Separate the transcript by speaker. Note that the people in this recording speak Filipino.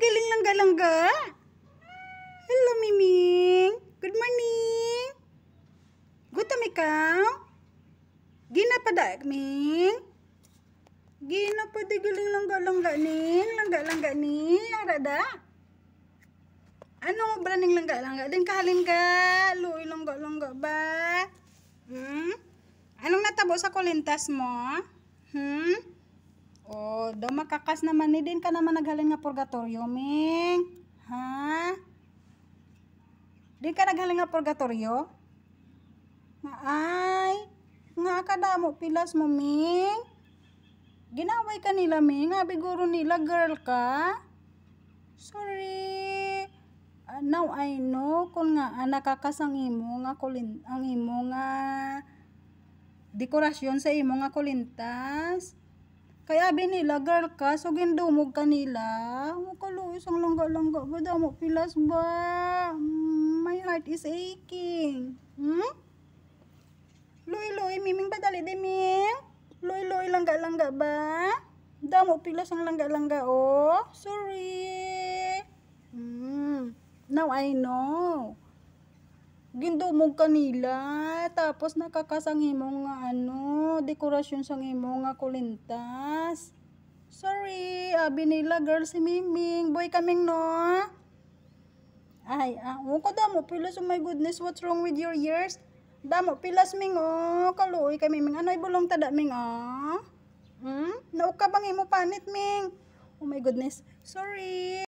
Speaker 1: galing langga-langga. Hello, Miming. Good morning. Gutom ikaw? Gina pa da, Ming? Gina pa di galing langga-langga ning. Langga-langga ni. Arada? Ano ba ning langga-langga? Din kahalin ka. Luoy langga-langga ba? Anong natabo sa kulintas mo? Oh, daw makakas naman ni din ka naman naghalin nga purgatorio, Ming. Ha? Din ka naghalin nga purgatorio? Nga ay, nga kadamo pilas mo, Ming. Ginaway ka nila, Ming. Nga biguro nila girl ka. Sorry. Now I know kung nga nakakas ang imo nga ang imo nga dekorasyon sa imo nga kulintas. Kaya binila girl ka, so gindumog ka nila. Kaluis ang langga-langga ba damo pilas ba? My heart is aching. Loy-loy, Miming ba dali di, Ming? Loy-loy langga-langga ba? Damo pilas ang langga-langga, oh. Sorry. Now I know. Gindumog kanila, tapos nakakasang imong nga dekorasyon sang imong nga kulintas. Sorry, abi nila girl si Miming. Boy kaming no. Ay, ko damo pilas, oh my goodness, what's wrong with your ears? Damo pilas, Ming, oh. Kaluoy kay Miming. Ano'y bulong tada, Ming, oh? Nauka bang imo panit, Ming? Oh my goodness. Sorry.